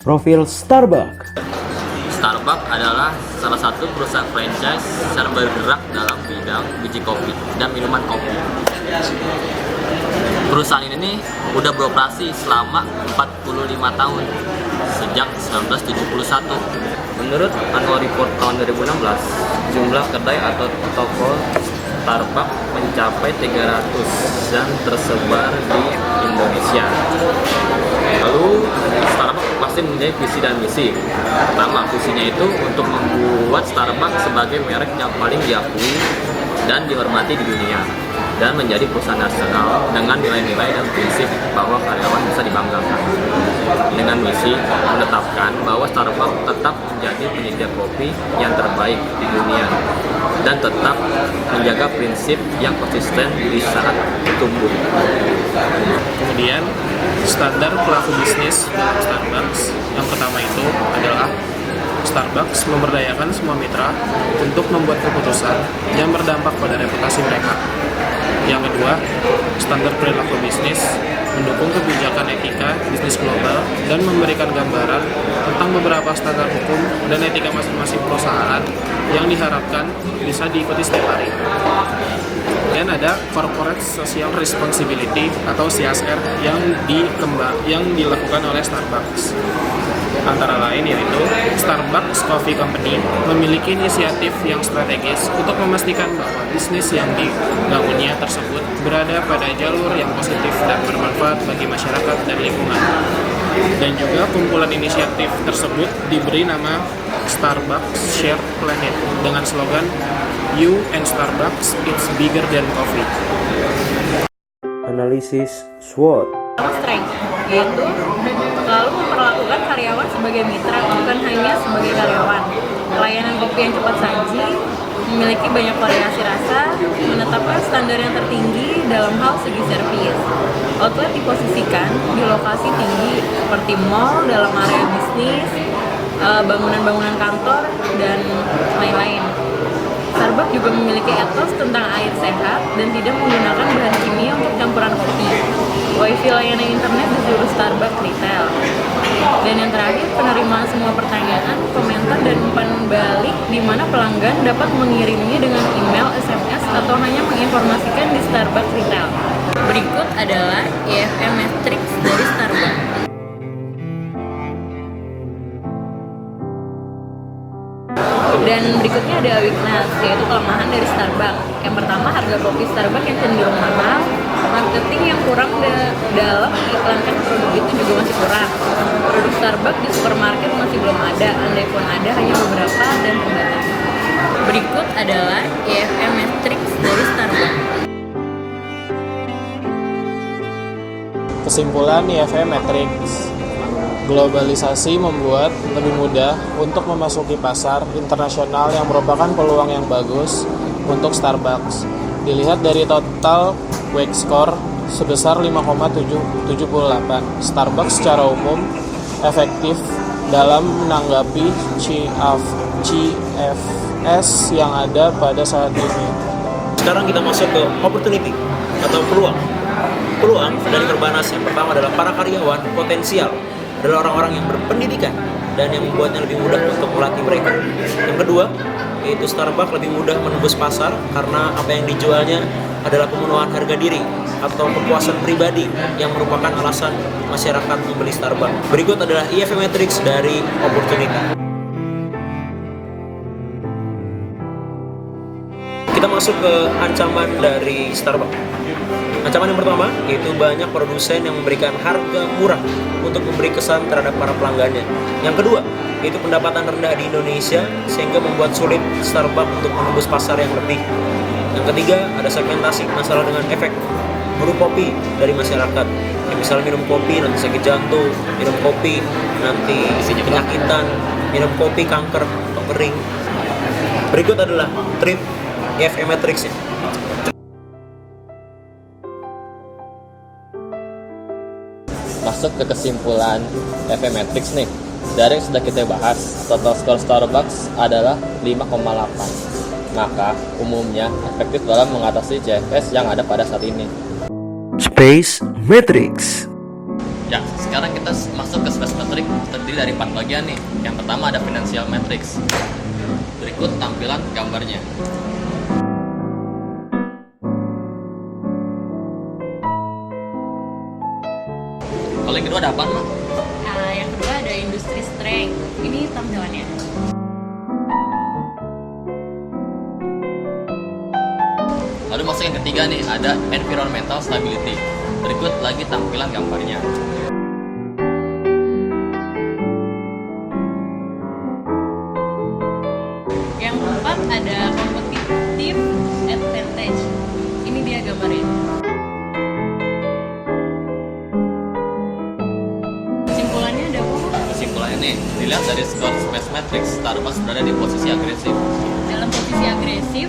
Profil Starbucks. Starbucks adalah salah satu perusahaan franchise yang bergerak dalam bidang biji kopi dan minuman kopi. Perusahaan ini nih udah beroperasi selama 45 tahun sejak 1971. Menurut annual report tahun 2016, jumlah kedai atau toko Starbucks mencapai 300 dan tersebar di Indonesia. Lalu Starbucks pasti mempunyai visi dan misi. Pertama, visinya itu untuk membuat Starbucks sebagai merek yang paling diakui dan dihormati di dunia, dan menjadi perusahaan nasional dengan nilai-nilai dan prinsip bahwa karyawan bisa dibanggakan. Dengan misi menetapkan bahwa Starbucks tetap menjadi penyedia kopi yang terbaik di dunia dan tetap menjaga prinsip yang konsisten di saat tumbuh. Kemudian standar pelaku bisnis dalam Starbucks yang pertama itu adalah Starbucks memberdayakan semua mitra untuk membuat keputusan yang berdampak pada reputasi mereka. Yang kedua, standar perilaku bisnis mendukung kebijakan etika bisnis global dan memberikan gambaran tentang beberapa standar hukum dan etika masing-masing perusahaan yang diharapkan bisa diikuti setiap hari. Dan ada Corporate Social Responsibility atau CSR yang dilakukan oleh Starbucks. Antara lain yaitu Starbucks Coffee Company memiliki inisiatif yang strategis untuk memastikan bahwa bisnis yang dibangunnya tersebut berada pada jalur yang positif dan bermanfaat bagi masyarakat dan lingkungan. Dan juga kumpulan inisiatif tersebut diberi nama Starbucks Share Planet dengan slogan You and Starbucks, it's bigger than coffee. Analisis SWOT. Strength, yaitu selalu memperlakukan karyawan sebagai mitra, bukan hanya sebagai karyawan. Pelayanan kopi yang cepat saji, memiliki banyak variasi rasa, menetapkan standar yang tertinggi dalam hal segi servis. Outlet diposisikan di lokasi tinggi seperti mall, dalam area bisnis, bangunan-bangunan kantor, dan lain-lain. Starbucks juga memiliki etos tentang air sehat dan tidak menggunakan bahan kimia untuk campuran kopi. Wifi layanan internet di seluruh Starbucks retail. Dan yang terakhir, penerimaan semua pertanyaan, komentar, dan umpan balik di mana pelanggan dapat mengirimnya dengan email, SMS, atau hanya menginformasikan di Starbucks retail. Berikut adalah EFM Matrix dari Starbucks. Dan berikutnya ada weakness, yaitu kelemahan dari Starbucks. Yang pertama, harga kopi Starbucks yang cenderung mahal. Marketing yang kurang dalam mengiklankan produk itu juga masih kurang. Produk Starbucks di supermarket masih belum ada, andai pun ada hanya beberapa dan terbatas. Berikut adalah EFM Matrix dari Starbucks. Kesimpulan EFM Matrix. Globalisasi membuat lebih mudah untuk memasuki pasar internasional yang merupakan peluang yang bagus untuk Starbucks. Dilihat dari total Wake Score sebesar 5,78, Starbucks secara umum efektif dalam menanggapi CFS yang ada pada saat ini. Sekarang kita masuk ke opportunity atau peluang. Peluang dari Perbanas yang pertama adalah para karyawan potensial adalah orang-orang yang berpendidikan dan yang membuatnya lebih mudah untuk melatih mereka. Yang kedua, yaitu Starbucks lebih mudah menembus pasar karena apa yang dijualnya adalah pemenuhan harga diri atau kepuasan pribadi yang merupakan alasan masyarakat membeli Starbucks. Berikut adalah EFM Matrix dari opportunity. Kita masuk ke ancaman dari Starbucks. Ancaman yang pertama yaitu banyak produsen yang memberikan harga murah untuk memberi kesan terhadap para pelanggannya. Yang kedua yaitu pendapatan rendah di Indonesia sehingga membuat sulit Starbucks untuk menembus pasar yang lebih. Yang ketiga ada segmentasi masalah dengan efek buruk kopi dari masyarakat. Yang misalnya minum kopi nanti sakit jantung, minum kopi nanti penyakitan, minum kopi kanker atau kering. Berikut adalah trip EFM Matrix-nya. Masuk ke kesimpulan EFM Matrix nih. Dari yang sudah kita bahas, total skor Starbucks adalah 5,8. Maka umumnya efektif dalam mengatasi CFS yang ada pada saat ini. Space Matrix. Ya, sekarang kita masuk ke stress metric terdiri dari 4 bagian nih. Yang pertama ada financial metrics. Berikut tampilan gambarnya. Kalau yang kedua ada apa, Mak? Nah, yang kedua ada industri strength. Ini tampilannya. Lalu masuk yang ketiga nih, ada environmental stability. Berikut lagi tampilan gambarnya. Yang keempat ada competitive advantage. Ini dia gambarnya. Kesimpulannya ada apa? Kesimpulannya nih, dilihat dari skor Space Matrix, Starbucks berada di posisi agresif. Dalam posisi agresif,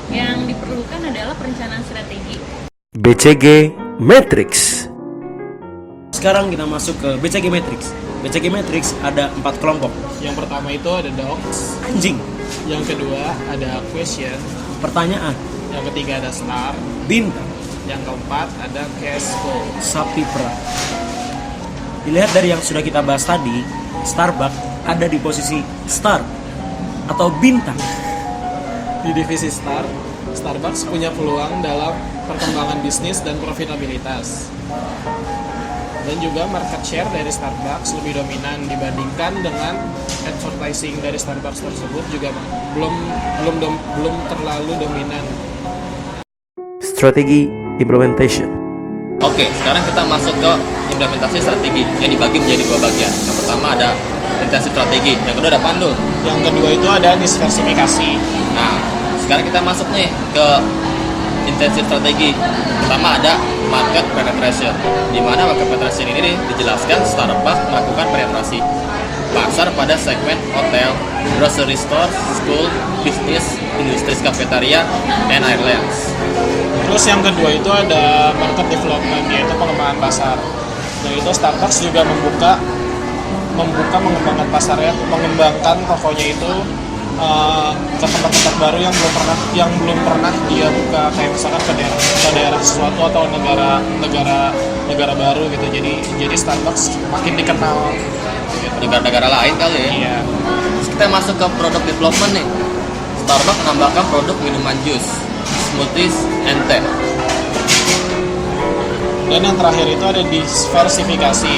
yang diperlukan adalah perencanaan strategi. BCG Matrix. Sekarang kita masuk ke BCG Matrix. BCG Matrix ada 4 kelompok. Yang pertama itu ada dogs, Anjing, yang kedua ada question, pertanyaan, yang ketiga ada star, bintang, yang keempat ada cash flow. sapi perah. Dilihat dari yang sudah kita bahas tadi, Starbucks ada di posisi star atau bintang. Di divisi star, Starbucks punya peluang dalam perkembangan bisnis dan profitabilitas. Dan juga market share dari Starbucks lebih dominan dibandingkan dengan advertising dari Starbucks tersebut juga belum terlalu dominan. Strategi implementation. Oke, sekarang kita masuk ke implementasi strategi yang dibagi menjadi 2 bagian. Yang pertama ada intensi strategi, yang kedua ada pandu. Yang kedua itu ada diversifikasi. Nah, sekarang kita masuk nih ke intensi strategi. Pertama ada market penetration, di mana market penetration ini nih dijelaskan Starbucks melakukan penetrasi pasar pada segmen hotel, grocery store, school, bisnis, industri kafetaria, and airlines. Terus yang kedua itu ada market development, yaitu pengembangan pasar. Dan itu Starbucks juga mengembangkan pasarnya, mengembangkan tokonya itu ke tempat-tempat baru yang belum pernah dia buka, kayak misalkan ke daerah sesuatu atau negara baru gitu. Jadi Starbucks makin dikenal gitu. Di negara lain kali ya. Iya. Terus kita masuk ke produk development nih. Starbucks menambahkan produk minuman jus, smoothies, and teh. Dan yang terakhir itu ada diversifikasi,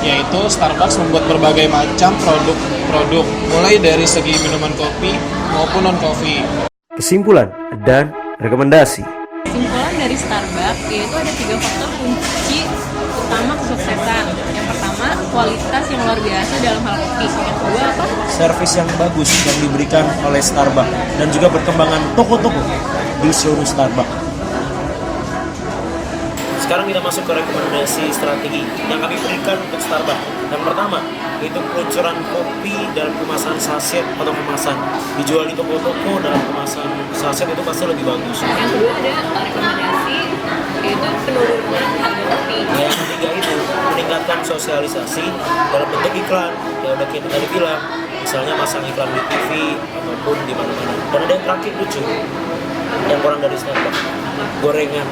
yaitu Starbucks membuat berbagai macam produk mulai dari segi minuman kopi maupun non kopi. Kesimpulan dan rekomendasi. Kesimpulan dari Starbucks yaitu ada 3 faktor kunci utama kesuksesan. Yang pertama, kualitas yang luar biasa dalam hal kopi. Yang kedua apa? Servis yang bagus yang diberikan oleh Starbucks dan juga perkembangan toko-toko di seluruh Starbucks. Sekarang kita masuk ke rekomendasi strategi yang kami berikan untuk Starbucks. Yang pertama, itu peluncuran kopi dalam kemasan saset atau kemasan. Dijual di toko-toko dalam kemasan saset itu pasti lebih bagus. Yang kedua ada rekomendasi yaitu penurunan harga kopi. Nah, yang ketiga itu meningkatkan sosialisasi dalam bentuk iklan. Ya udah kita tadi bilang, misalnya masang iklan di TV ataupun di mana-mana. Dan ada yang terakhir lucu, yang kurang dari Starbucks, gorengan.